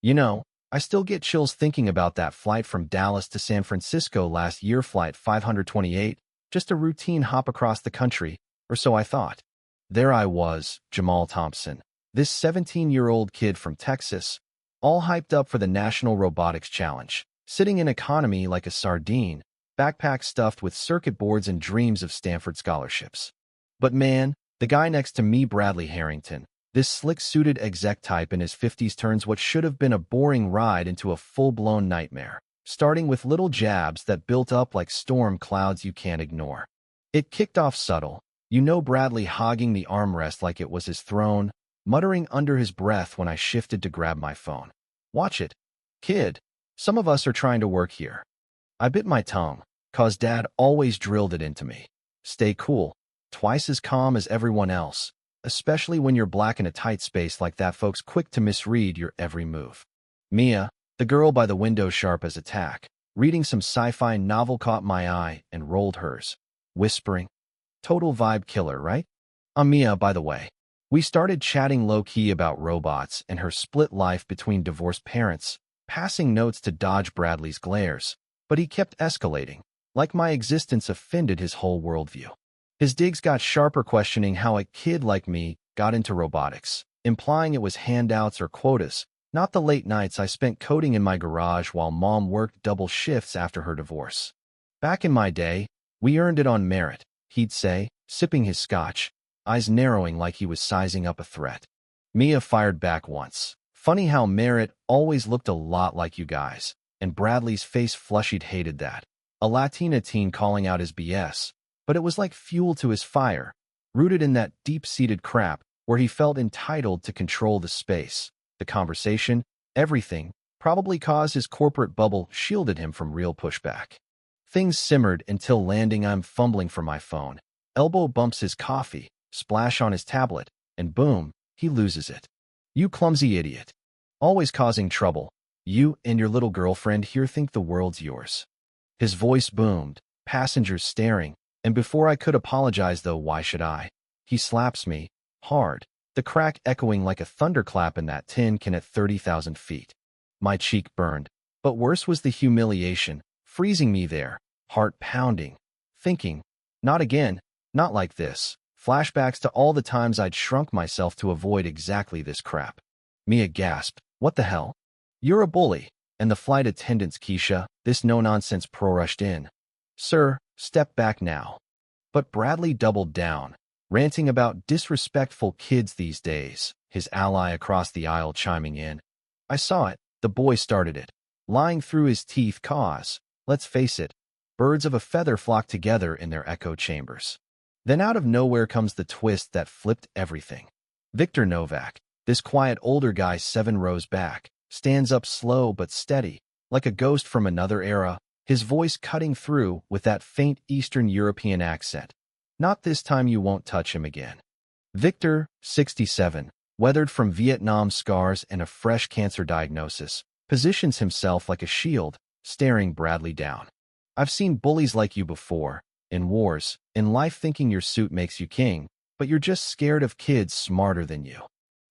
You know, I still get chills thinking about that flight from Dallas to San Francisco last year, flight 528, just a routine hop across the country, or so I thought. There I was, Jamal Thompson, this 17-year-old kid from Texas, all hyped up for the National Robotics Challenge, sitting in economy like a sardine, backpack stuffed with circuit boards and dreams of Stanford scholarships. But man, the guy next to me, Bradley Harrington, this slick-suited exec type in his 50s, turns what should have been a boring ride into a full-blown nightmare, starting with little jabs that built up like storm clouds you can't ignore. It kicked off subtle. You know, Bradley hogging the armrest like it was his throne, muttering under his breath when I shifted to grab my phone. "Watch it, kid. Some of us are trying to work here." I bit my tongue, 'cause Dad always drilled it into me. Stay cool, twice as calm as everyone else, especially when you're black in a tight space like that, folks quick to misread your every move. Mia, the girl by the window sharp as a tack, reading some sci-fi novel, caught my eye and rolled hers, whispering, "Total vibe killer, right?" I'm Mia, by the way. We started chatting low-key about robots and her split life between divorced parents, passing notes to dodge Bradley's glares, but he kept escalating, like my existence offended his whole worldview. His digs got sharper, questioning how a kid like me got into robotics, implying it was handouts or quotas, not the late nights I spent coding in my garage while Mom worked double shifts after her divorce. "Back in my day, we earned it on merit," he'd say, sipping his scotch, eyes narrowing like he was sizing up a threat. Mia fired back once. "Funny how merit always looked a lot like you guys," and Bradley's face flushed. He'd hated that. A Latina teen calling out his BS, but it was like fuel to his fire, rooted in that deep-seated crap where he felt entitled to control the space, the conversation, everything, probably cause his corporate bubble shielded him from real pushback. Things simmered until landing. I'm fumbling for my phone. Elbow bumps his coffee, splash on his tablet, and boom, he loses it. "You clumsy idiot. Always causing trouble. You and your little girlfriend here think the world's yours." His voice boomed, passengers staring, and before I could apologize, though why should I, he slaps me, hard, the crack echoing like a thunderclap in that tin can at 30,000 feet. My cheek burned, but worse was the humiliation, freezing me there, heart pounding, thinking, not again, not like this. Flashbacks to all the times I'd shrunk myself to avoid exactly this crap. Mia gasped, "What the hell? You're a bully." And the flight attendants, Keisha, this no-nonsense pro, rushed in. "Sir, step back now." But Bradley doubled down, ranting about disrespectful kids these days, his ally across the aisle chiming in. "I saw it, the boy started it. Lying through his teeth, 'cause, let's face it, birds of a feather flock together in their echo chambers." Then out of nowhere comes the twist that flipped everything. Victor Novak, this quiet older guy 7 rows back, stands up slow but steady, like a ghost from another era, his voice cutting through with that faint Eastern European accent. "Not this time, you won't touch him again." Victor, 67, weathered from Vietnam scars and a fresh cancer diagnosis, positions himself like a shield, staring Bradley down. "I've seen bullies like you before, in wars, in life, thinking your suit makes you king, but you're just scared of kids smarter than you."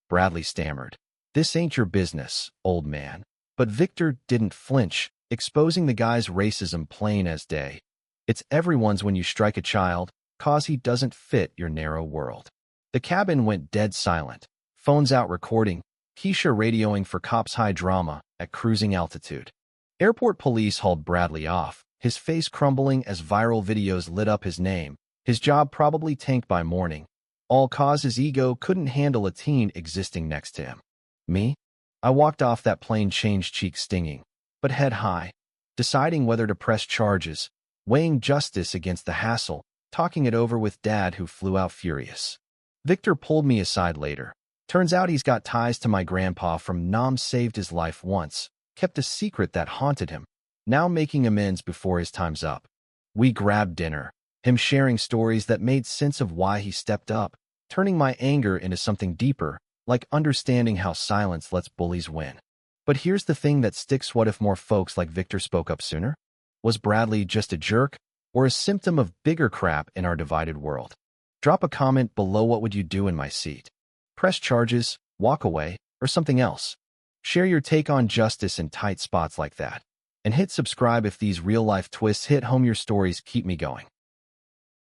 Bradley stammered, "This ain't your business, old man." But Victor didn't flinch, exposing the guy's racism plain as day. "It's everyone's when you strike a child, 'cause he doesn't fit your narrow world." The cabin went dead silent, phones out recording, Keisha radioing for cops, high drama at cruising altitude. Airport police hauled Bradley off, his face crumbling as viral videos lit up his name, his job probably tanked by morning, all cause his ego couldn't handle a teen existing next to him. Me? I walked off that plane, changed, cheeks stinging, but head high, deciding whether to press charges, weighing justice against the hassle, talking it over with Dad, who flew out furious. Victor pulled me aside later. Turns out he's got ties to my grandpa from Nam, saved his life once, kept a secret that haunted him, now making amends before his time's up. We grabbed dinner, him sharing stories that made sense of why he stepped up, turning my anger into something deeper, like understanding how silence lets bullies win. But here's the thing that sticks: what if more folks like Victor spoke up sooner? Was Bradley just a jerk, or a symptom of bigger crap in our divided world? Drop a comment below. What would you do in my seat? Press charges, walk away, or something else? Share your take on justice in tight spots like that. And hit subscribe if these real-life twists hit home. Your stories keep me going.